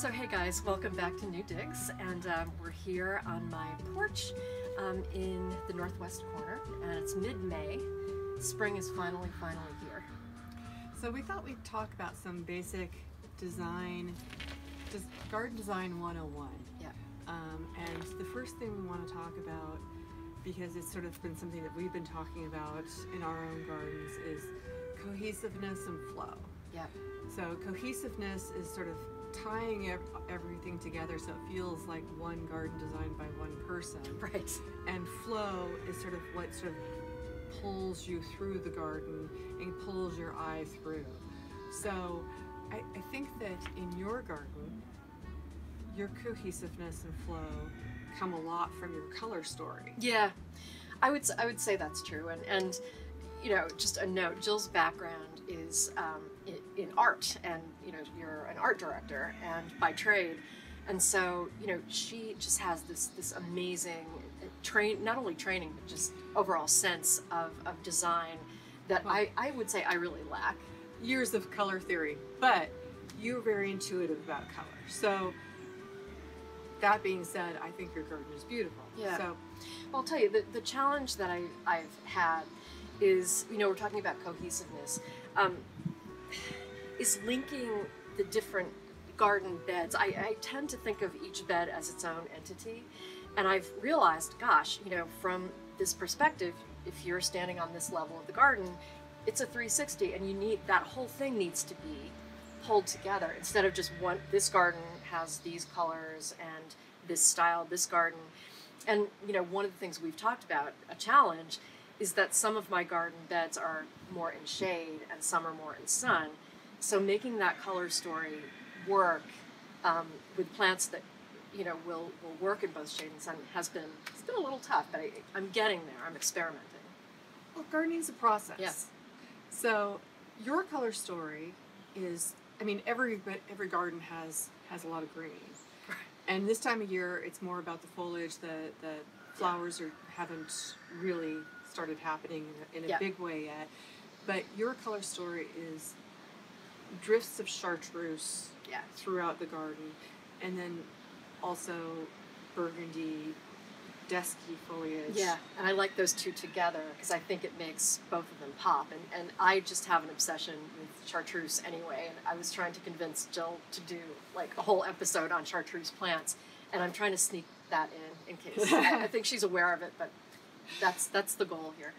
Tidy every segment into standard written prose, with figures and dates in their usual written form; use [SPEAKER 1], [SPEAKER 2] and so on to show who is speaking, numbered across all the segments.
[SPEAKER 1] So hey guys, welcome back to New Digs, and we're here on my porch in the northwest corner, and it's mid-May. Spring is finally here.
[SPEAKER 2] So we thought we'd talk about some basic design, just garden design 101.
[SPEAKER 1] Yeah.
[SPEAKER 2] And the first thing we want to talk about, because it's sort of been something that we've been talking about in our own gardens, is cohesiveness and flow.
[SPEAKER 1] Yeah.
[SPEAKER 2] So cohesiveness is sort of tying everything together so it feels like one garden designed by one person.
[SPEAKER 1] Right.
[SPEAKER 2] And flow is sort of what sort of pulls you through the garden and pulls your eye through. So I think that in your garden, your cohesiveness and flow come a lot from your color story.
[SPEAKER 1] Yeah, I would say that's true. And you know, just a note, Jill's background is in art, and you know, you're an art director and by trade, and so you know, she just has this amazing not only training but just overall sense of design that I would say I really lack.
[SPEAKER 2] Years of color theory, but you're very intuitive about color. So that being said, I think your garden is beautiful.
[SPEAKER 1] Yeah.
[SPEAKER 2] So
[SPEAKER 1] well, I'll tell you, the challenge that I've had is, you know, we're talking about cohesiveness, is linking the different garden beds. I tend to think of each bed as its own entity, and I've realized, gosh, you know, from this perspective, if you're standing on this level of the garden, it's a 360, and you need, that whole thing needs to be pulled together instead of just one, this garden has these colors and this style, this garden. And you know, one of the things we've talked about, a challenge, is that some of my garden beds are more in shade and some are more in sun. So making that color story work with plants that, you know, will work in both shade and sun it's been a little tough, but I'm getting there. I'm experimenting.
[SPEAKER 2] well, gardening's a process.
[SPEAKER 1] Yes.
[SPEAKER 2] So your color story is, I mean, every garden has a lot of green.
[SPEAKER 1] Right.
[SPEAKER 2] And this time of year, it's more about the foliage. The flowers haven't really started happening in a big way yet. But your color story is drifts of chartreuse throughout the garden, and then also burgundy, dusky foliage.
[SPEAKER 1] Yeah, and I like those two together because I think it makes both of them pop. And I just have an obsession with chartreuse anyway, and I was trying to convince Jill to do like a whole episode on chartreuse plants, and I'm trying to sneak that in case. I think she's aware of it, but that's the goal here.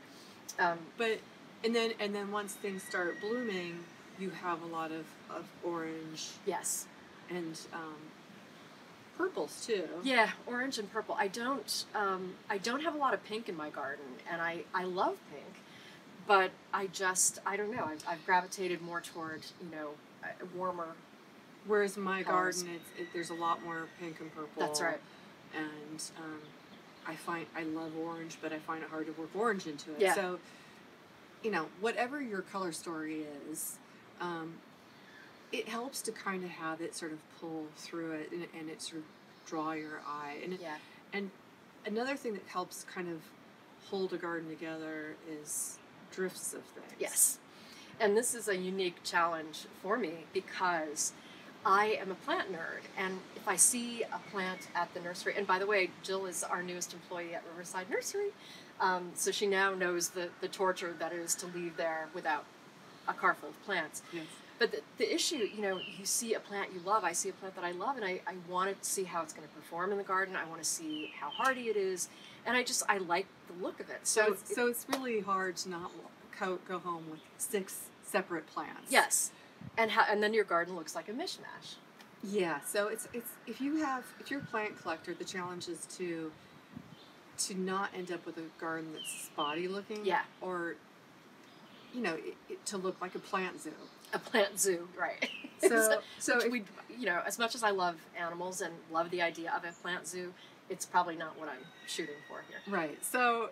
[SPEAKER 2] But and then once things start blooming, you have a lot of orange.
[SPEAKER 1] Yes.
[SPEAKER 2] And purples too.
[SPEAKER 1] Yeah, orange and purple. I don't have a lot of pink in my garden, and I love pink, but I don't know. I've gravitated more toward, you know, warmer.
[SPEAKER 2] Whereas my
[SPEAKER 1] colors.
[SPEAKER 2] garden, there's a lot more pink and purple.
[SPEAKER 1] That's right.
[SPEAKER 2] And I love orange, but I find it hard to work orange into it.
[SPEAKER 1] Yeah.
[SPEAKER 2] So, you know, whatever your color story is, it helps to kind of have it sort of pull through it and it sort of draw your eye. And another thing that helps kind of hold a garden together is drifts of things.
[SPEAKER 1] Yes. And this is a unique challenge for me because I am a plant nerd, and if I see a plant at the nursery, and by the way, Jill is our newest employee at Riverside Nursery, so she now knows the torture that it is to leave there without a car full of plants.
[SPEAKER 2] Yes.
[SPEAKER 1] But the issue, you know, you see a plant you love, I see a plant that I love, and I want to see how it's going to perform in the garden. I want to see how hardy it is, and I like the look of it.
[SPEAKER 2] So it's really hard to not go home with 6 separate plants.
[SPEAKER 1] Yes, and then your garden looks like a mishmash.
[SPEAKER 2] Yeah. So it's if you're a plant collector, the challenge is to not end up with a garden that's spotty looking.
[SPEAKER 1] Yeah.
[SPEAKER 2] Or, you know, to look like a plant zoo.
[SPEAKER 1] A plant zoo, right.
[SPEAKER 2] So
[SPEAKER 1] we, you know, as much as I love animals and love the idea of a plant zoo, it's probably not what I'm shooting for here.
[SPEAKER 2] Right. So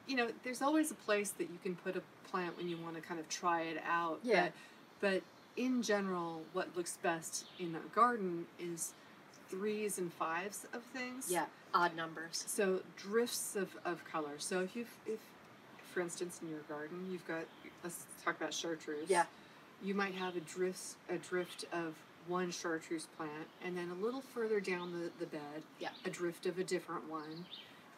[SPEAKER 2] you know, there's always a place that you can put a plant when you want to kind of try it out.
[SPEAKER 1] Yeah.
[SPEAKER 2] But in general, what looks best in a garden is 3s and 5s of things.
[SPEAKER 1] Yeah, odd numbers.
[SPEAKER 2] So drifts of color. So if for instance, in your garden, you've got, let's talk about chartreuse.
[SPEAKER 1] Yeah.
[SPEAKER 2] You might have a drift of one chartreuse plant, and then a little further down the bed,
[SPEAKER 1] Yeah.
[SPEAKER 2] a drift of a different one,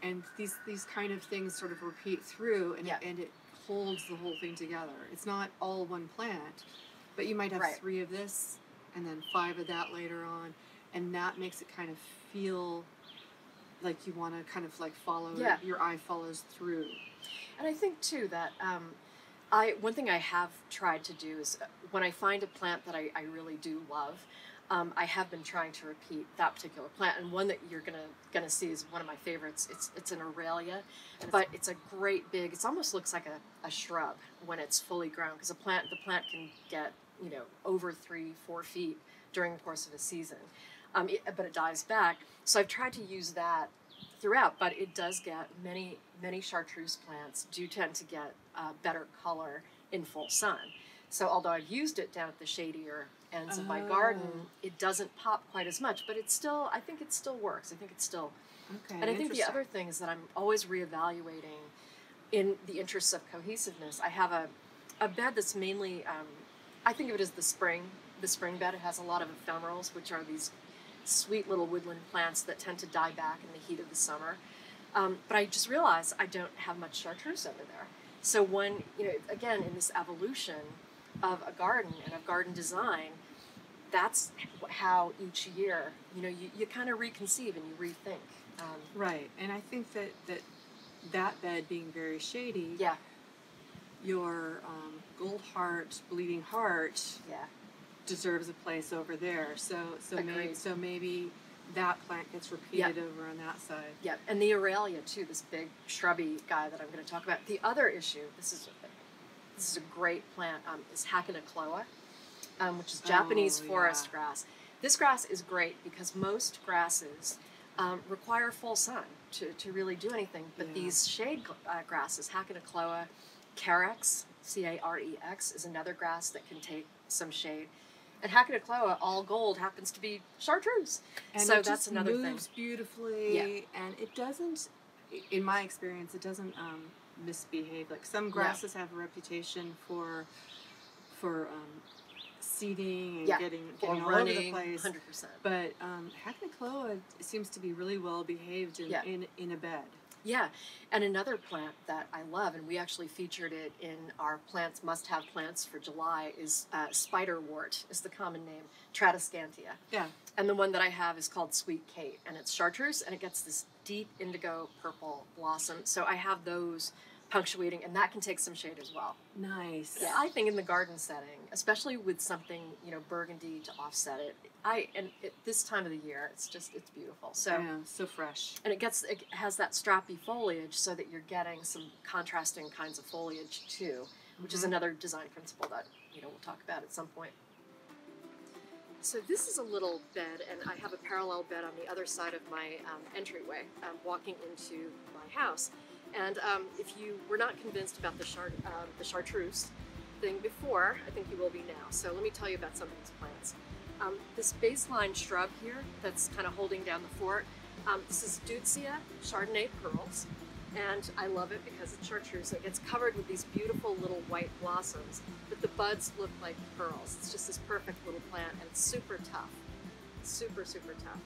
[SPEAKER 2] and these kind of things sort of repeat through, and
[SPEAKER 1] Yeah.
[SPEAKER 2] it holds the whole thing together. It's not all one plant, but you might have
[SPEAKER 1] Right.
[SPEAKER 2] 3 of this, and then 5 of that later on, and that makes it kind of feel like you want to kind of like follow,
[SPEAKER 1] Yeah.
[SPEAKER 2] your eye follows through.
[SPEAKER 1] And I think too that one thing I have tried to do is when I find a plant that I really do love, I have been trying to repeat that particular plant. And one that you're gonna see is one of my favorites. It's an Aurelia, but it's a great big. It almost looks like a shrub when it's fully grown, because the plant can get over 3-4 feet during the course of a season, but it dies back. So I've tried to use that throughout, but it does get many chartreuse plants do tend to get better color in full sun. So although I've used it down at the shadier ends of my garden, it doesn't pop quite as much, but I think it still works. I think it's still,
[SPEAKER 2] Okay.
[SPEAKER 1] and I think the other thing is that I'm always reevaluating in the interests of cohesiveness. I have a bed that's mainly, I think of it as the spring bed. It has a lot of ephemerals, which are these sweet little woodland plants that tend to die back in the heat of the summer. But I just realized I don't have much chartreuse over there. So when, again, in this evolution of a garden and of garden design, that's how each year, you kind of reconceive and you rethink.
[SPEAKER 2] Right, and I think that bed being very shady,
[SPEAKER 1] Yeah,
[SPEAKER 2] your gold heart, bleeding heart,
[SPEAKER 1] yeah,
[SPEAKER 2] deserves a place over there. So
[SPEAKER 1] Agreed.
[SPEAKER 2] maybe that plant gets repeated over on that side.
[SPEAKER 1] yeah. And the Aurelia too, this big shrubby guy that I'm going to talk about. The other issue, this is a great plant, is Hakinakloa, which is Japanese forest grass. This grass is great because most grasses require full sun to really do anything. But these shade grasses, Hakinakloa, Carex, Carex, is another grass that can take some shade. And Hakinakloa, all gold, happens to be chartreuse.
[SPEAKER 2] And
[SPEAKER 1] so
[SPEAKER 2] it
[SPEAKER 1] that's
[SPEAKER 2] just
[SPEAKER 1] another
[SPEAKER 2] moves
[SPEAKER 1] thing.
[SPEAKER 2] beautifully, and it doesn't, in my experience, it doesn't misbehave. Like some grasses have a reputation for seeding and getting all
[SPEAKER 1] running,
[SPEAKER 2] over the place.
[SPEAKER 1] 100%.
[SPEAKER 2] But Hakinakloa seems to be really well behaved in a bed.
[SPEAKER 1] Yeah, and another plant that I love, and we actually featured it in our must-have plants for July, is spiderwort, is the common name, Tradescantia.
[SPEAKER 2] Yeah.
[SPEAKER 1] And the one that I have is called Sweet Kate, and it's chartreuse, and it gets this deep indigo purple blossom. So I have those punctuating, and that can take some shade as well.
[SPEAKER 2] Nice.
[SPEAKER 1] Yeah, I think in the garden setting, especially with something burgundy to offset it, this time of the year, it's beautiful. So
[SPEAKER 2] so fresh.
[SPEAKER 1] And it has that strappy foliage, so that you're getting some contrasting kinds of foliage too, which is another design principle that we'll talk about at some point. So this is a little bed, and I have a parallel bed on the other side of my entryway, walking into my house. And if you were not convinced about the chartreuse thing before, I think you will be now. So let me tell you about some of these plants. This baseline shrub here that's kind of holding down the fort, this is Deutzia Chardonnay Pearls, and I love it because it's chartreuse. It gets covered with these beautiful little white blossoms, but the buds look like pearls. It's just this perfect little plant, and it's super tough. Super, super tough.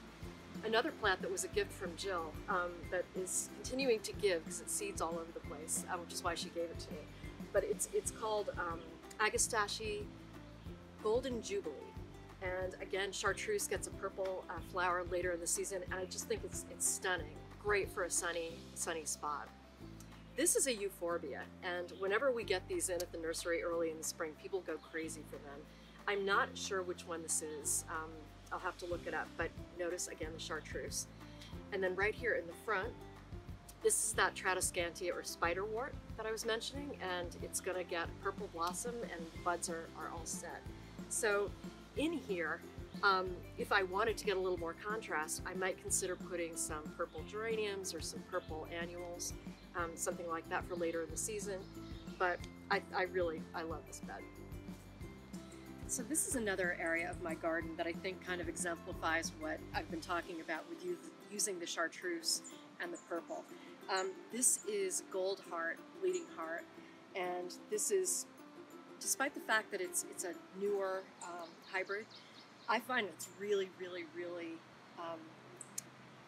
[SPEAKER 1] Another plant that was a gift from Jill that is continuing to give because it seeds all over the place, which is why she gave it to me. But it's called Agastache Golden Jubilee. And again, chartreuse gets a purple flower later in the season, and I just think it's stunning. Great for a sunny spot. This is a Euphorbia, and whenever we get these in at the nursery early in the spring, people go crazy for them. I'm not sure which one this is. I'll have to look it up, but notice again the chartreuse. And then right here in the front, this is that Tradescantia or spiderwort that I was mentioning, and it's gonna get purple blossom and buds are all set. So in here, if I wanted to get a little more contrast, I might consider putting some purple geraniums or some purple annuals, something like that for later in the season. But I love this bed. So this is another area of my garden that I think kind of exemplifies what I've been talking about with using the chartreuse and the purple. This is Gold Heart, Bleeding Heart, and this is, despite the fact that it's a newer hybrid, I find it's really, really, really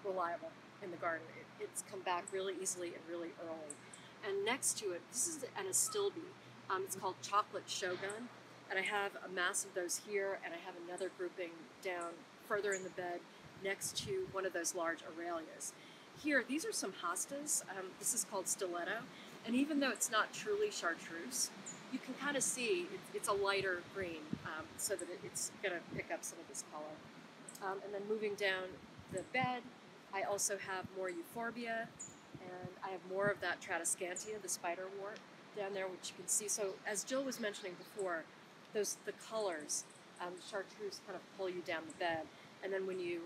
[SPEAKER 1] reliable in the garden. It's come back really easily and really early. And next to it, this is an astilbe. It's called Chocolate Shogun. And I have a mass of those here, and I have another grouping down further in the bed next to one of those large Aralias. Here, these are some hostas. This is called Stiletto. And even though it's not truly chartreuse, you can kind of see it's a lighter green, so that it's going to pick up some of this color. And then moving down the bed, I also have more Euphorbia, and I have more of that Tradescantia, the spider wart, down there, which you can see. So as Jill was mentioning before, the colors, chartreuse kind of pull you down the bed, and then when you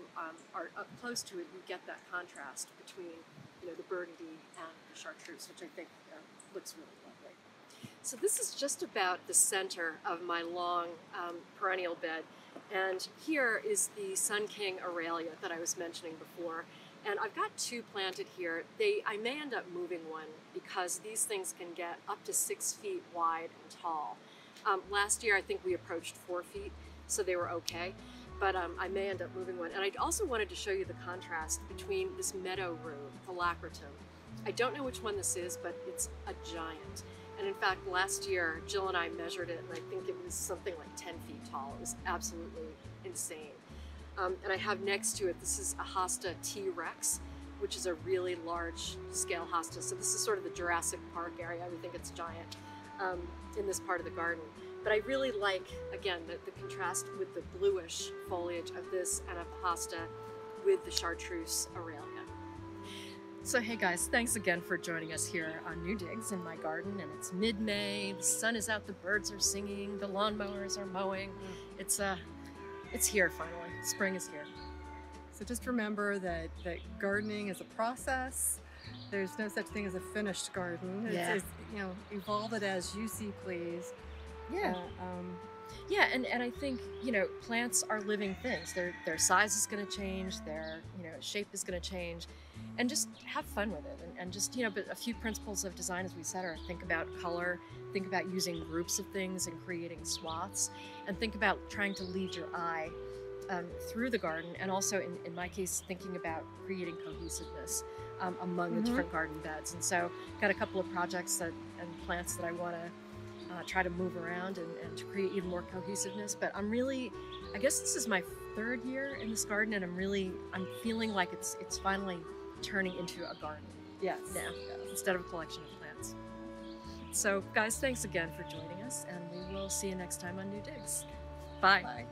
[SPEAKER 1] are up close to it, you get that contrast between, you know, the burgundy and the chartreuse, which I think looks really lovely. So this is just about the center of my long perennial bed, and here is the Sun King Aralia that I was mentioning before. And I've got two planted here. I may end up moving one because these things can get up to 6 feet wide and tall. Last year, I think we approached 4 feet, so they were okay. But I may end up moving one. And I also wanted to show you the contrast between this meadow rue, Phylacratum. I don't know which one this is, but it's a giant. And in fact, last year, Jill and I measured it, and I think it was something like 10 feet tall. It was absolutely insane. And I have next to it, this is a Hosta T-Rex, which is a really large scale hosta. So this is sort of the Jurassic Park area. We think it's giant in this part of the garden. But I really like, again, the contrast with the bluish foliage of this and of the hosta with the chartreuse Aralia. So hey guys, thanks again for joining us here on New Digs in my garden. And it's mid-May, the sun is out, the birds are singing, the lawnmowers are mowing. It's here finally. Spring is here.
[SPEAKER 2] So just remember that gardening is a process. There's no such thing as a finished garden. It's, you know, evolve it as you see please.
[SPEAKER 1] Yeah. Yeah, and I think, you know, plants are living things. Their size is going to change, their, you know, shape is going to change, and just have fun with it. And just, you know, but a few principles of design, as we said, are think about color, think about using groups of things and creating swaths, and think about trying to lead your eye through the garden, and also in my case, thinking about creating cohesiveness among the different garden beds. And so got a couple of projects and plants that I want to try to move around and to create even more cohesiveness. But I'm really, I guess this is my 3rd year in this garden, and I'm feeling like it's finally turning into a garden.
[SPEAKER 2] Yes.
[SPEAKER 1] Now, instead of a collection of plants. So guys, thanks again for joining us, and we will see you next time on New Digs. Bye.
[SPEAKER 2] Bye.